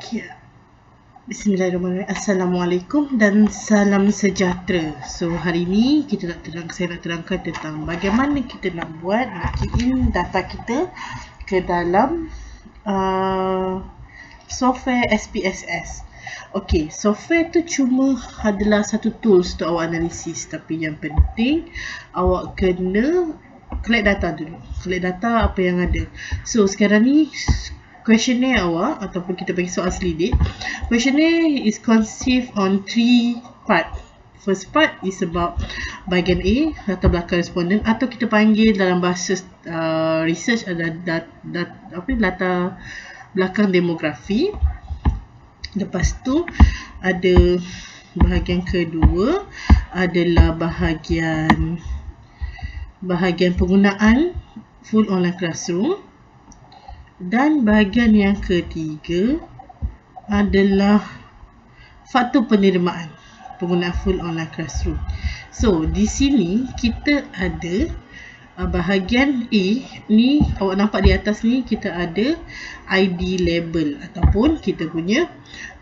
Okay. Bismillahirrahmanirrahim. Assalamualaikum dan salam sejahtera. So hari ni saya nak terangkan tentang bagaimana kita nak buat in data kita ke dalam software SPSS. Okay, software tu cuma adalah satu tools untuk awak analisis, tapi yang penting awak kena collect data dulu. Collect data apa yang ada. So sekarang ni questionnaire awak, ataupun kita bagi soal selidik, questionnaire is conceived on 3 part. First part is about bahagian A, latar belakang responden, atau kita panggil dalam bahasa research ada latar belakang demografi. Lepas tu ada bahagian kedua adalah bahagian penggunaan full online classroom. Dan bahagian yang ketiga adalah faktor penerimaan penggunaan full online classroom. So di sini kita ada bahagian A ni, awak nampak di atas ni kita ada ID label ataupun kita punya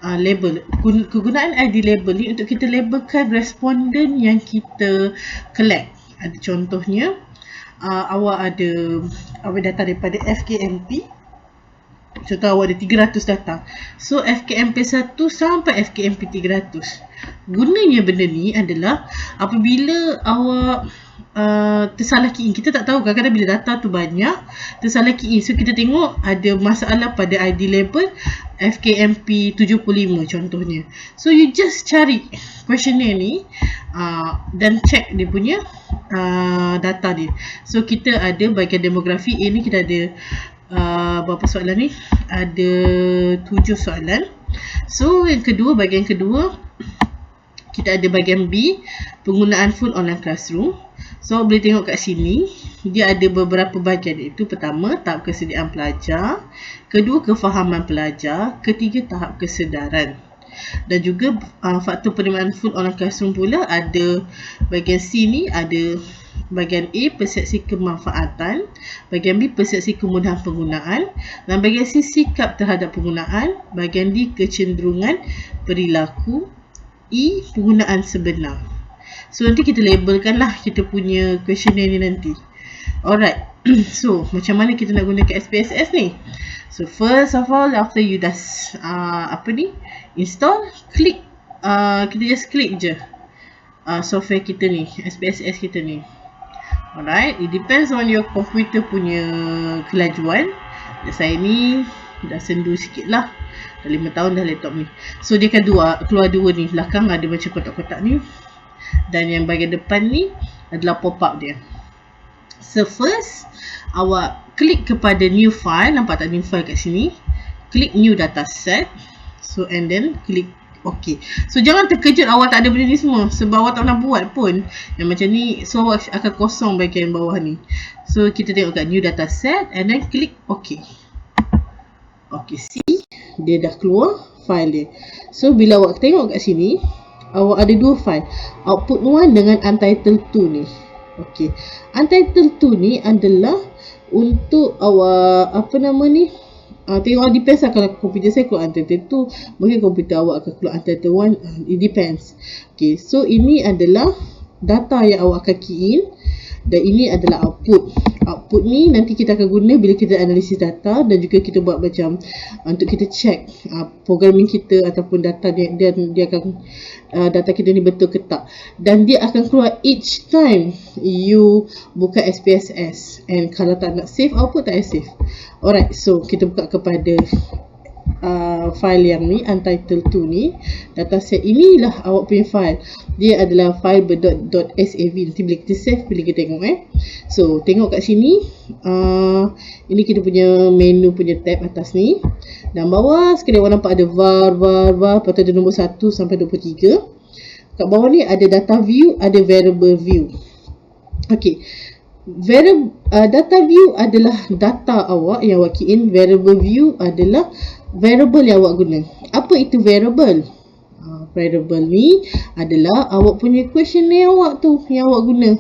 label. Kegunaan ID label ni untuk kita labelkan responden yang kita collect. Ada contohnya awak ada data daripada FKMP. Contoh awak ada 300 data. So FKMP 1 sampai FKMP 300. Gunanya benda ni adalah apabila awak tersalah key in. Kita tak tahu kadang-kadang bila data tu banyak tersalah key in. So kita tengok ada masalah pada ID label FKMP 75 contohnya. So you just cari questionnaire ni dan check dia punya data dia. So kita ada bahagian demografi A ni, kita ada berapa soalan ni? Ada 7 soalan. So yang kedua, bahagian kedua kita ada bahagian B, penggunaan full online classroom. So boleh tengok kat sini dia ada beberapa bahagian, iaitu pertama tahap kesediaan pelajar, kedua kefahaman pelajar, ketiga tahap kesedaran. Dan juga faktor penerimaan full online classroom pula ada bahagian C ni, ada bahagian A persepsi kemanfaatan, bahagian B persepsi kemudahan penggunaan, dan bahagian C sikap terhadap penggunaan, bahagian D kecenderungan perilaku, E penggunaan sebenar. So nanti kita labelkan lah kita punya questionnaire ni nanti. Alright. So macam mana kita nak gunakan SPSS ni? So first of all, after you dah install, klik kita just klik je software kita ni, SPSS kita ni. Alright, it depends on your computer punya kelajuan. Saya ni dah sendu sikit lah, dah 5 tahun dah laptop ni. So dia akan keluar dua ni, belakang ada macam kotak-kotak ni, dan yang bahagian depan ni adalah pop-up dia. So first, awak klik kepada new file, nampak tak new file kat sini? Klik new dataset. So and then klik OK. So jangan terkejut awak tak ada benda ni semua, sebab awak tak pernah buat pun yang macam ni. So awak akan kosong bahagian bawah ni. So kita tengok kat new dataset and then klik OK. OK, see, dia dah keluar file dia. So bila awak tengok kat sini, awak ada 2 file, output 1 dengan untitled 2 ni. OK, untitled 2 ni adalah untuk awak tengok, depends lah. Kalau komputer saya keluar untitled 2, mungkin komputer awak akan keluar untitled 1, it depends. Okay, so ini adalah data yang awak akan key in, dan ini adalah output. Output ni nanti kita akan guna bila kita analisis data, dan juga kita buat macam untuk kita check programming kita ataupun data dia akan data kita ni betul ke tak, dan dia akan keluar each time you buka SPSS. And kalau tak nak save output, tak payah save. Alright, so kita buka kepada file yang ni, untitled 2 ni, dataset inilah awak punya file. Dia adalah file .sav. Nanti bila kita save, bila kita tengok So tengok kat sini, ini kita punya menu punya tab atas ni, dan bawah sekali awak nampak ada var, lepas tu ada nombor 1 sampai 23. Kat bawah ni ada data view, ada variable view. Okay, data view adalah data awak yang awak key in. Variable view adalah variable yang awak guna. Apa itu variable? Variable ni adalah awak punya questionnaire awak tu yang awak guna.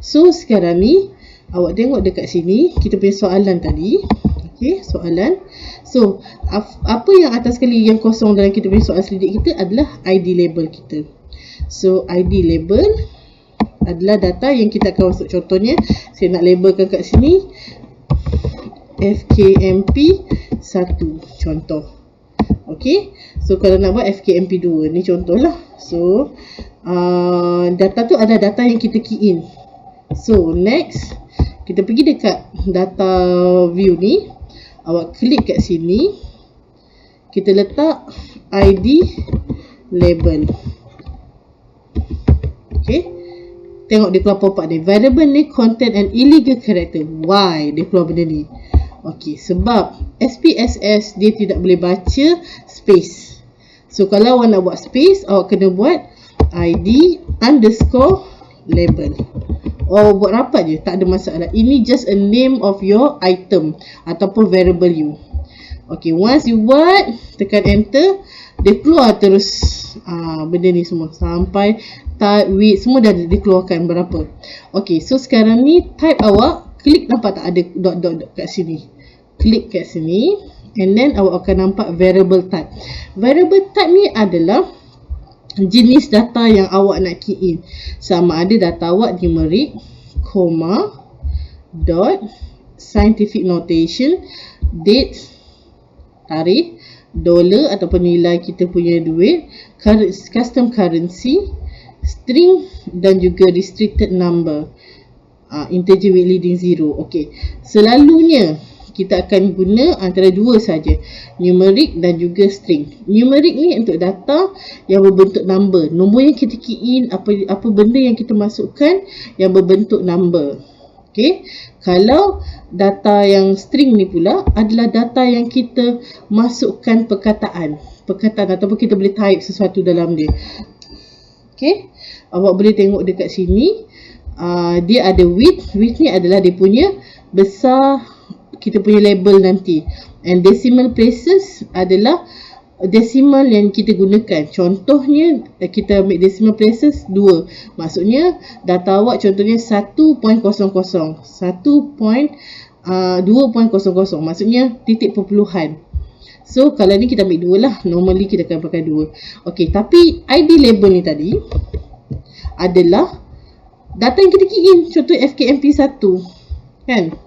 So sekarang ni awak tengok dekat sini, kita punya soalan tadi. Okay, soalan. So, apa yang atas sekali yang kosong dalam kita punya soalan selidik kita adalah ID label kita. So, ID label adalah data yang kita akan masuk. Contohnya, saya nak labelkan kat sini FKMP1 contoh. Okay, so kalau nak buat FKMP2 ni contohlah. So, data tu adalah data yang kita key in. So, next kita pergi dekat data view ni. Awak klik kat sini, kita letak ID label. Okay, tengok dia keluar pop-up ni, variable ni contain an illegal character. Why dia keluar benda ni? Okay, sebab SPSS dia tidak boleh baca space. So kalau awak nak buat space, awak kena buat ID underscore label. Oh, buat rapat je, tak ada masalah. Ini just a name of your item ataupun variable you. Okay, once you buat, tekan enter, dia keluar terus benda ni semua sampai type, width, semua dah dikeluarkan berapa. Okay, so sekarang ni type awak, klik nampak tak ada dot kat sini. Klik kat sini and then awak akan nampak variable type. Variable type ni adalah jenis data yang awak nak key in. Sama ada data awak numeric, comma, dot, scientific notation, date, tarikh, dollar ataupun nilai kita punya duit, custom currency, string dan juga restricted number, integer with leading 0. Okay, selalunya kita akan guna antara dua saja, numeric dan juga string. Numeric ni untuk data yang berbentuk number. Nombor yang kita key in, apa benda yang kita masukkan yang berbentuk number. Okay, kalau data yang string ni pula adalah data yang kita masukkan perkataan ataupun kita boleh type sesuatu dalam dia. Okay, awak boleh tengok dekat sini, dia ada width. Width ni adalah dia punya besar kita punya label nanti, and decimal places adalah decimal yang kita gunakan. Contohnya kita ambil decimal places 2, maksudnya data awak contohnya 1.00, 1.2.00, maksudnya titik perpuluhan. So kalau ni kita ambil 2 lah, normally kita akan pakai 2. Okay, tapi ID label ni tadi adalah data yang kita key in, contoh FKMP1 kan.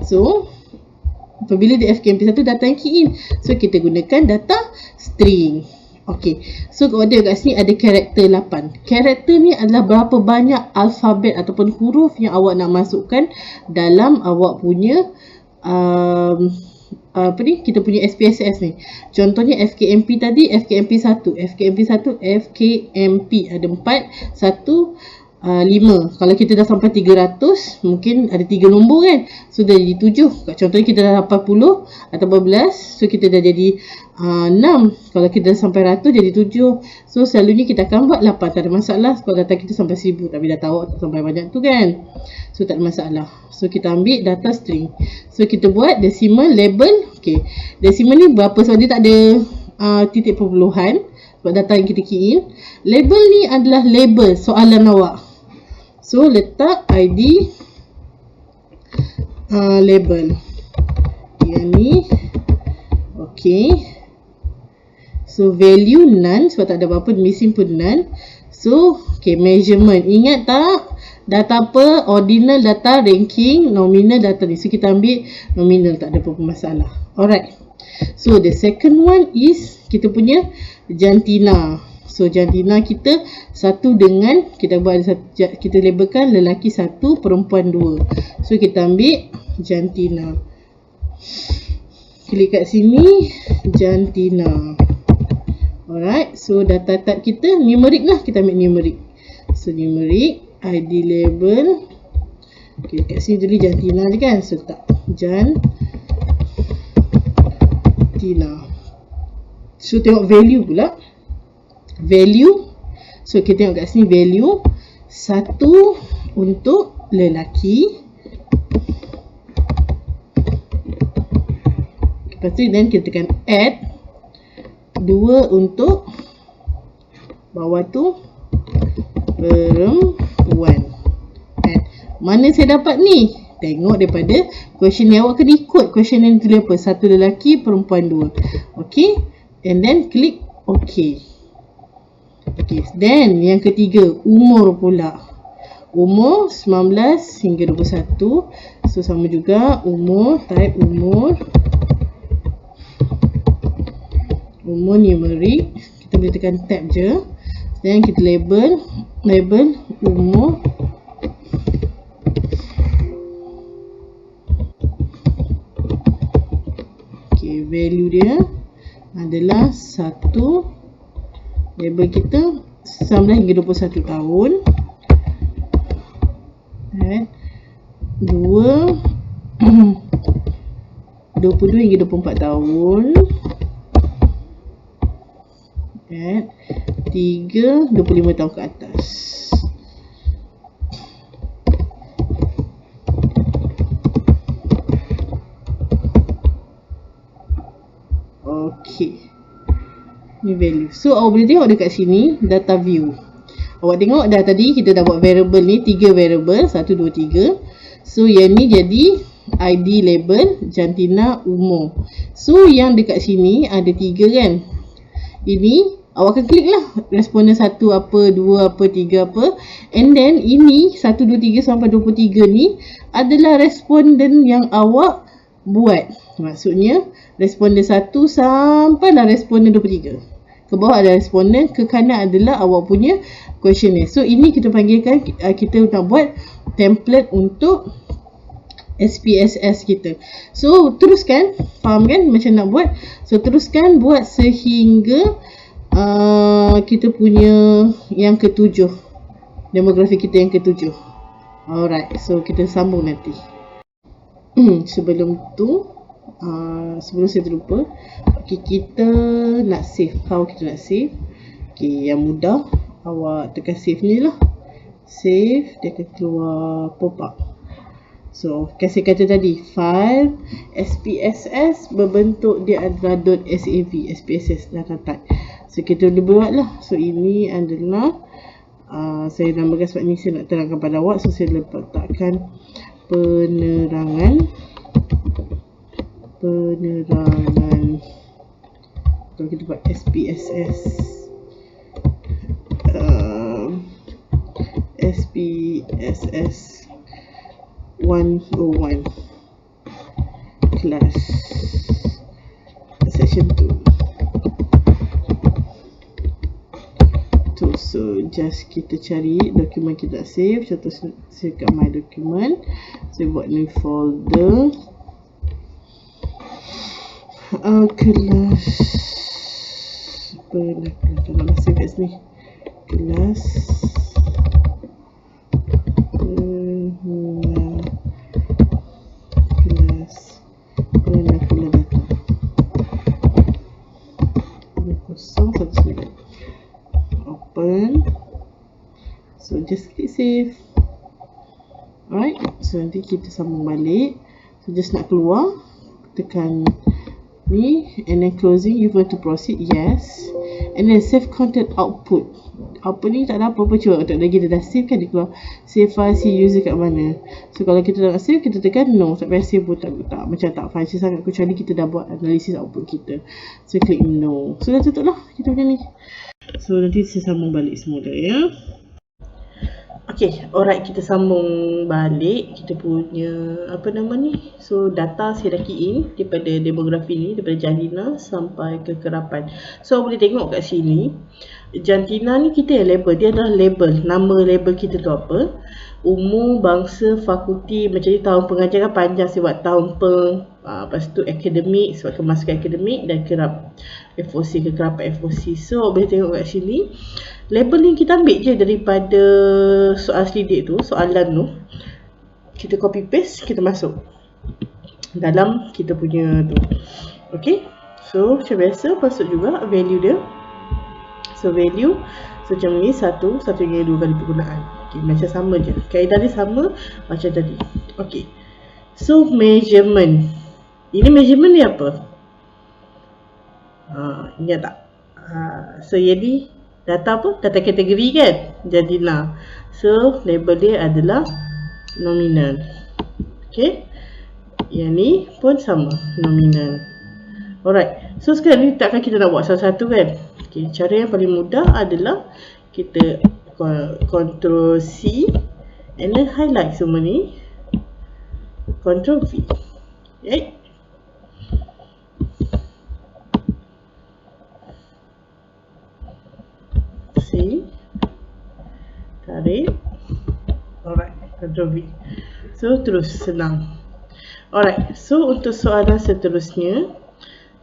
So, apabila di FKMP1 data yang key in, so kita gunakan data string. Okay, so kat sini ada karakter 8. Karakter ni adalah berapa banyak alfabet ataupun huruf yang awak nak masukkan dalam awak punya kita punya SPSS ni. Contohnya FKMP tadi, FKMP1 ada 4, 1, 5. Kalau kita dah sampai 300, mungkin ada 3 nombor kan. So dah jadi 7. Contohnya kita dah 80 atau 14, so kita dah jadi 6. Kalau kita dah sampai 100 jadi 7. So selalunya kita akan buat 8, tak ada masalah. Sebab data kita sampai 1000, tapi dah tahu tak sampai banyak tu kan. So tak ada masalah. So kita ambil data string. So kita buat decimal label. Okay, decimal ni berapa, sebab dia tak ada titik perpuluhan sebab data yang kita key in. Label ni adalah label soalan awak. So letak ID label yang ni. Okay, so value none sebab tak ada apa-apa, missing pun none. So okay, measurement, ingat tak data apa? Ordinal data, ranking, nominal data ni. So kita ambil nominal, tak ada apa-apa masalah. Alright, so the second one is kita punya jantina. So jantina kita satu dengan, kita buat kita labelkan lelaki 1, perempuan 2. So kita ambil jantina. Klik kat sini, jantina. Alright, so data type kita numeric lah, kita ambil numeric. So numeric, ID label. Okay, kat sini tulis jantina je kan. So tak jantina. So tengok value pula. Value, so kita tengok kat sini value 1 untuk lelaki. Lepas tu then kita tekan add 2 untuk bawah tu perempuan. Add. Mana saya dapat ni? Tengok daripada questionnaire. Awak kena ikut questionnaire ni tulis apa. 1 lelaki, perempuan 2. Okay. And then klik okay. Okay. Then yang ketiga, umur pula. Umur 19 hingga 21. So sama juga umur, type umur. Umur numeric. Kita boleh tekan tab je. Dan kita label umur. Okay, value dia adalah 1. Label kita 19 hingga 21 tahun. 2 22 hingga 24 tahun. 3 25 tahun ke atas. Okey. Ni value. So awak boleh tengok dekat sini data view. Awak tengok dah tadi kita dah buat variable ni 3 variable 1 2 3. So yang ni jadi ID label jantina umur. So yang dekat sini ada 3 kan. Ini awak akan klik lah responden 1 apa, 2 apa, 3 apa. And then ini 1, 2, 3 sampai 23 ni adalah responden yang awak buat. Maksudnya responden 1 sampailah responden 23. Ke bawah ada responden, ke kanan adalah awak punya questionnaire. So ini kita panggilkan, kita nak buat template untuk SPSS kita. So teruskan, faham kan macam nak buat. So teruskan buat sehingga kita punya yang ke-7, demografi kita yang ke-7. Alright, so kita sambung nanti. Sebelum tu, sebelum saya terlupa, okay, kita nak save. How kita nak save? Okay, yang mudah, awak tekan save ni lah. Save, dia akan keluar pop-up. So, kasih kata tadi, file SPSS berbentuk dia adalah .sav, SPSS data type. So, kita boleh buat lah. So, ini adalah saya namakan sebab ni saya nak terangkan pada awak. So, saya letakkan penerangan. Kalau kita buat SPSS SPSS 101 class section 2. So just kita cari dokumen kita save. Contoh saya kat my document, saya buat new folder kelas kalau nak save kat sini, kelas vernacular data 019. Open. So just click save. Alright, so nanti kita sambung balik. So just nak keluar, tekan ni, and then closing. You want to proceed, yes, and then save content output. Output ni tak ada apa-apa, cuba tak lagi dia dah save kan, dia keluar save file, see user kat mana. So kalau kita nak save, kita tekan no. Tak payah save pun tak macam tak fancy sangat, kecuali kita dah buat analisis output kita. So klik no. So dah tutup lah kita punya ni. So nanti saya sambung balik semula ya. Okay, alright, kita sambung balik kita punya apa nama ni. So data saya dah key in daripada demografi ni, daripada jantina sampai ke kerapan. So boleh tengok kat sini, jantina ni kita yang label, dia adalah label, nama label kita tu apa, umur, bangsa, fakulti, macam ni tahun pengajaran panjang saya buat tahun lepas tu akademik sebab kemasukan akademik, dan kerap FOC, kekerapan FOC. So boleh tengok kat sini label ni kita ambil je daripada soal selidik tu, soalan tu kita copy paste, kita masuk dalam kita punya tu. Okay, so macam biasa masuk juga value dia. So value, so macam ni 1 hingga 2 kali penggunaan. Okay, macam sama je, kaedah dia sama macam tadi. Okay, so measurement, ini measurement ni apa? Ingat tak? So jadi data apa? Data kategori kan? Jantina. So label dia adalah nominal. Okay, Yang ni pun sama, nominal. Alright, so sekarang ni takkan kita nak buat satu-satu kan. Okay, cara yang paling mudah adalah kita Ctrl C and then highlight semua ni, Ctrl V. Okay, C, tarik. Alright, Ctrl V. So terus, senang. Alright, so untuk soalan seterusnya,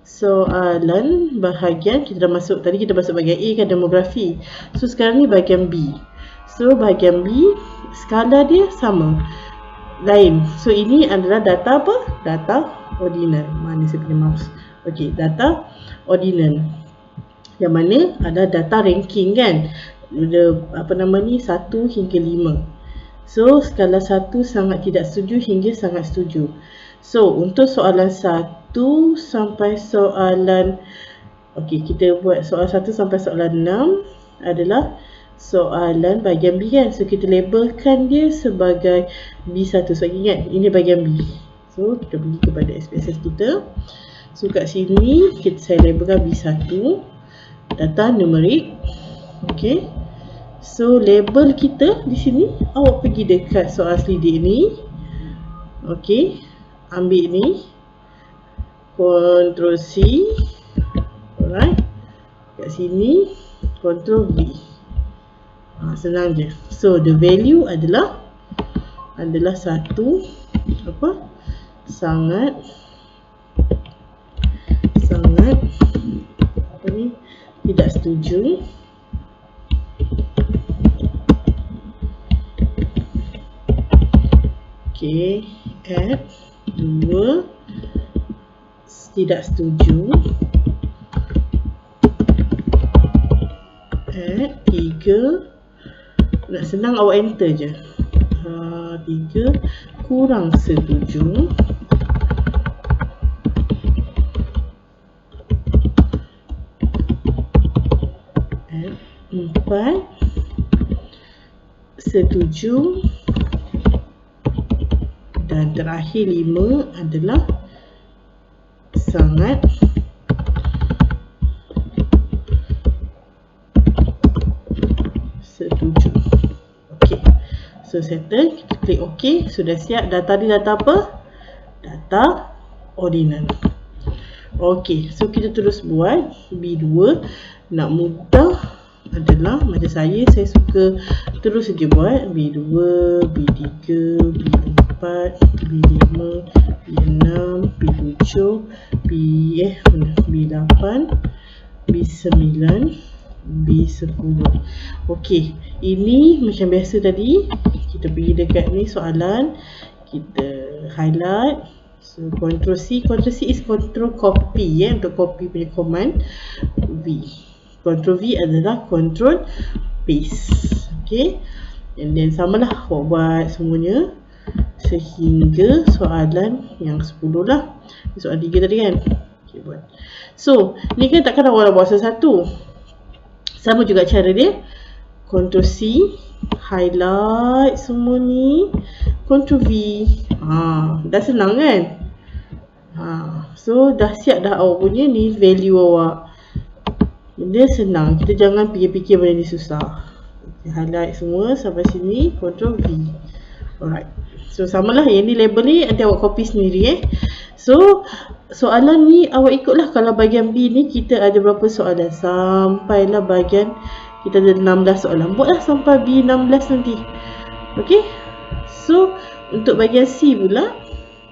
soalan bahagian, kita dah masuk, tadi kita masuk bahagian A kan, demografi. So sekarang ni bahagian B. So bahagian B, skala dia sama, lain. So ini adalah data apa? Data ordinal. Mana saya punya mouse? Okey, data ordinal. Yang mana ada data ranking kan. Ada apa nama ni, 1 hingga 5. So skala 1 sangat tidak setuju hingga sangat setuju. So untuk soalan 1 sampai soalan, okey, kita buat soalan 1 sampai soalan 6 adalah soalan bahagian B kan. So kita labelkan dia sebagai B1. So ingat, ini bahagian B. So kita pergi kepada SPSS kita. So kat sini saya labelkan B1, data numerik. Okey, so label kita di sini, awak pergi dekat soal selidik ni. Okey, ambil ni, Ctrl C. Alright, kat sini Ctrl V. Senang je. So the value adalah satu apa? Sangat apa ni? Tidak setuju. Okey, add 2 tidak setuju, add 3. Nak senang awak enter je. 3 kurang setuju, add 4 setuju, dan terakhir 5 adalah sangat setuju. Okey, so settle, kita klik OK. Sudah siap. Data ni data apa? Data ordinal. Okey, so kita terus buat B2. Nak mudah adalah macam saya suka terus saja buat B2, B3, B4, B5, B6, B7, B8, B9, B10. Okey, ini macam biasa tadi. Kita pergi dekat ni soalan, kita highlight. So Ctrl C is Ctrl copy untuk copy punya command. V, Ctrl V adalah Ctrl paste. Okey, and then samalah awak buat semuanya sehingga soalan yang 10 lah. Soalan 3 tadi kan. Okay, buat. So ni kan takkan awak nak buat satu-satu. Sama juga cara dia. Ctrl C, highlight semua ni, Ctrl V. Dah senang kan? So dah siap dah awak punya ni value awak. Dia senang. Kita jangan fikir-fikir benda ni susah. Okay, highlight semua sampai sini, Ctrl V. Alright. So samalah, yang ni label ni nanti awak copy sendiri So soalan ni awak ikutlah. Kalau bahagian B ni kita ada berapa soalan, sampailah bahagian kita ada 16 soalan. Buatlah sampai B16 nanti. Okey. So untuk bahagian C pula,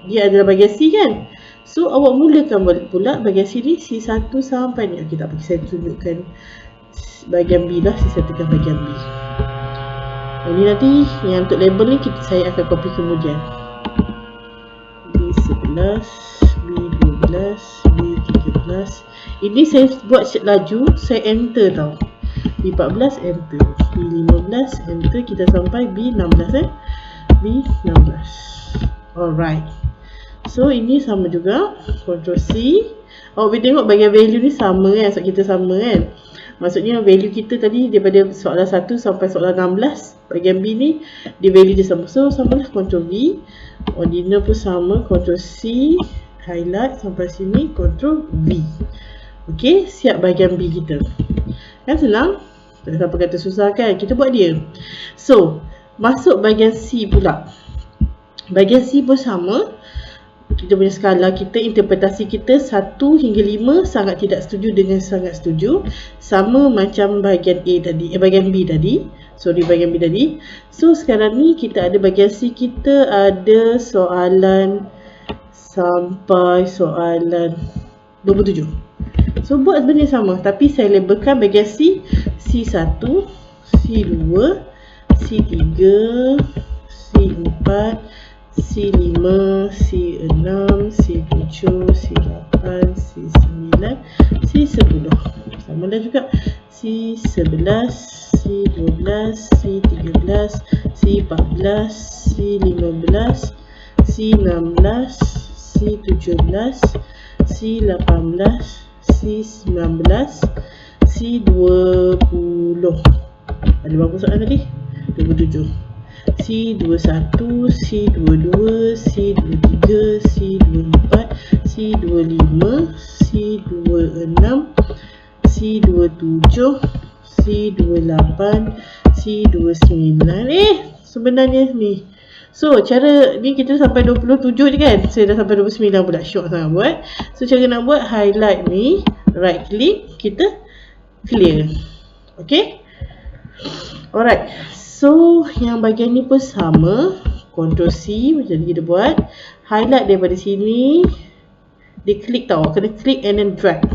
dia adalah bahagian C kan. So awak mulakan pula bahagian C ni, C1 sampai ni. Okey, tak apa, saya tunjukkan bahagian B lah. Saya satukan bahagian B. Ini nanti yang untuk label ni saya akan copy kemudian. B11, B12, B13. Ini saya buat laju, saya enter tau. B14 enter, B15 enter, kita sampai B16 B16. Alright. So ini sama juga, Ctrl C. Awak boleh tengok bahagian value ni sama kan, sebab kita sama kan. Maksudnya value kita tadi daripada soalan 1 sampai soalan 16, bahagian B ni dia value dia sama. So samalah Ctrl V. Ordinal pun sama, Ctrl C, highlight sampai sini, Ctrl V. Okey, siap bahagian B kita. Kan senang? Tak siapa kata susah kan? Kita buat dia. So, masuk bahagian C pula. Bahagian C pun sama. Kita punya skala kita, interpretasi kita 1 hingga 5 sangat tidak setuju dengan sangat setuju. Sama macam bahagian A tadi, bahagian B tadi. Bahagian B tadi. So sekarang ni kita ada bahagian C, kita ada soalan sampai soalan 27. So buat benda sama, tapi saya labelkan bahagian C, C1, C2, C3, C4, C5, C6, C7, C8, C9, C10. Sama lah juga. C11, C12, C13, C14, C15, C16, C17, C18, C19, C20. Ada berapa soalan tadi? 27. C21, C22, C23, C24, C25, C26, C27, C28, C29. Sebenarnya ni. So, cara ni kita sampai 27 je kan? Saya dah sampai 29 pula. Syok sangat buat. So, cara nak buat, highlight ni, right click, kita clear. Okay? Alright. So, yang bahagian ni pun sama. Ctrl C macam kita buat. Highlight daripada sini. Dia klik tau. Kena klik and then drag.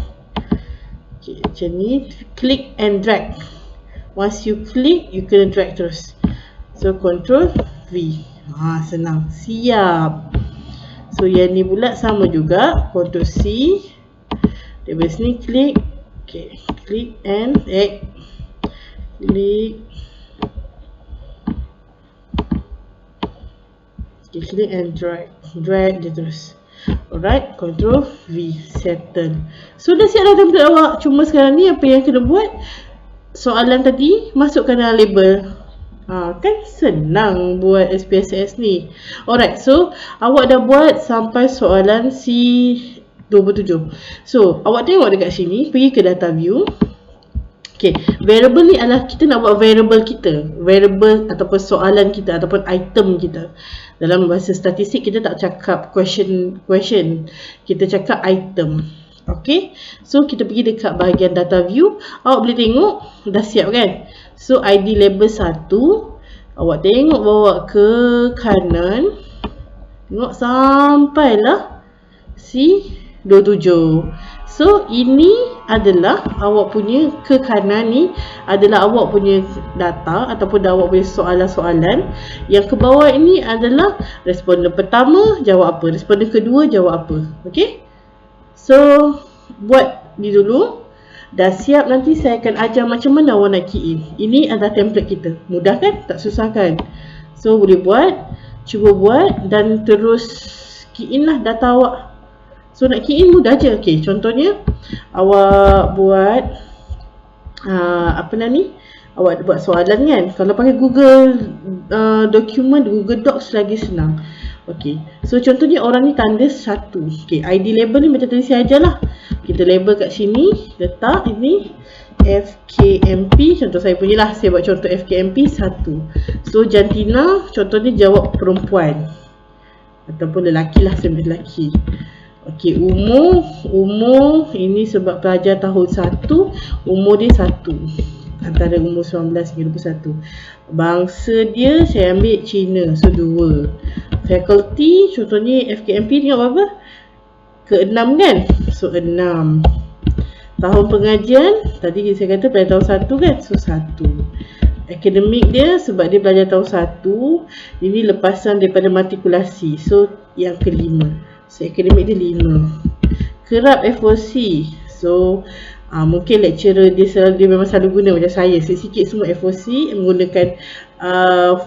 Okay, macam ni. Click and drag. Once you click, you kena drag terus. So, Ctrl V. Senang. Siap. So, yang ni pula sama juga. Ctrl C. Daripada sini klik. Okay, klik and klik. Klik and drag dia terus. Alright, Ctrl V, settle. So dah siap dah template awak. Cuma sekarang ni apa yang kena buat, soalan tadi masukkan dalam label. Kan senang buat SPSS ni. Alright, so awak dah buat sampai soalan C27. So awak tengok dekat sini, pergi ke data view. Okay, variable ni adalah kita nak buat variable kita, variable ataupun soalan kita ataupun item kita. Dalam bahasa statistik kita tak cakap question, kita cakap item. Okay, so kita pergi dekat bahagian data view. Awak boleh tengok dah siap kan. So ID label 1, awak tengok bawa ke kanan, tengok sampailah C27. So ini adalah awak punya ke kanan ni adalah awak punya data ataupun awak punya soalan-soalan. Yang ke bawah ini adalah responden pertama jawab apa, responden kedua jawab apa. Okay, so buat ni dulu. Dah siap, nanti saya akan ajar macam mana awak nak key in. Ini adalah template kita. Mudah kan? Tak susah kan? So boleh buat, cuba buat dan terus key in lah data awak. So nak key in mudah je. Okay, contohnya awak buat awak buat soalan kan. Kalau pakai Google document, Google Docs lagi senang. Okay, so contohnya orang ni tanda 1. Okay, ID label ni macam tadi saya ajar lah. Kita label kat sini, letak ini FKMP, contoh saya punya lah. Saya buat contoh FKMP 1. So jantina contohnya jawab perempuan ataupun lelaki lah, saya ambil lelaki. Okey, umur ini sebab pelajar tahun 1, umur dia 1. Antara umur 19 hingga 21. Bangsa dia saya ambil Cina, so 2. Faculty contohnya FKMP tengok berapa? Ke-6 kan? So 6. Tahun pengajian tadi saya kata pada tahun 1 kan? So 1. Akademik dia sebab dia belajar tahun 1. Ini lepasan daripada matrikulasi. So yang ke-5. So akademik dia 5. Kerap FOC. So mungkin lecturer dia memang selalu guna macam saya. Sikit-sikit semua FOC menggunakan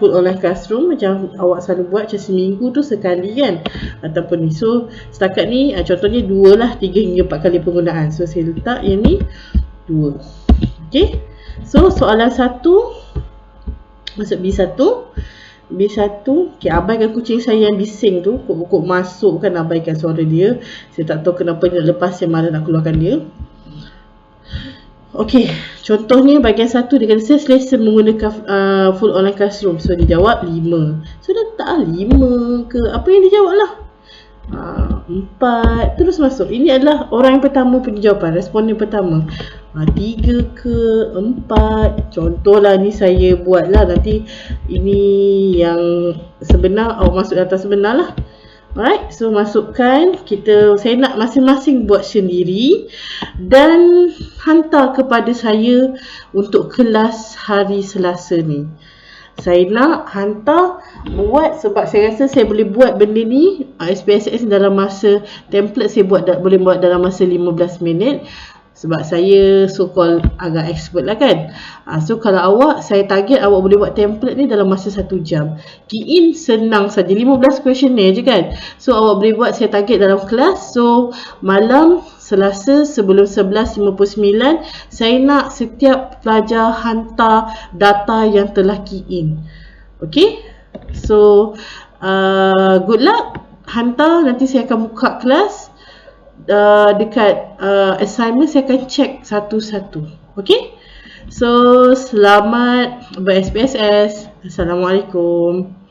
full online classroom macam awak selalu buat macam seminggu tu sekali kan. Ataupun ni. So setakat ni contohnya 2 lah, 3 hingga 4 kali penggunaan. So saya letak yang ni 2. Okay. So soalan 1 masuk B1. B1, okay, abaikan kucing saya yang bising tu. Kok masuk kan, abaikan suara dia. Saya tak tahu kenapa dia lepas, saya malah nak keluarkan dia. Okey, contohnya bahagian 1 dia kata saya selesa menggunakan full online classroom. So dia jawab 5. So dah tak 5 ke apa yang dia jawab lah. 4 terus masuk. Ini adalah orang yang pertama punya jawapan, responden pertama. 3 ke 4. Contohlah ni saya buat lah, nanti ini yang sebenar, awak masuk data sebenar lah. Alright, so masukkan, saya nak masing-masing buat sendiri dan hantar kepada saya untuk kelas hari Selasa ni. Saya nak hantar buat, sebab saya rasa saya boleh buat benda ni SPSS dalam masa template saya boleh buat dalam masa 15 minit. Sebab saya so called agak expert lah kan. So kalau awak, saya target awak boleh buat template ni dalam masa 1 jam. Key in senang saja, 15 questionnaire je kan. So awak boleh buat, saya target dalam kelas. So malam Selasa sebelum 11.59 saya nak setiap pelajar hantar data yang telah key in. Okay, so good luck, hantar. Nanti saya akan buka kelas. Dekat assignment saya akan check satu-satu. Okay, so selamat ber-SPSS. Assalamualaikum.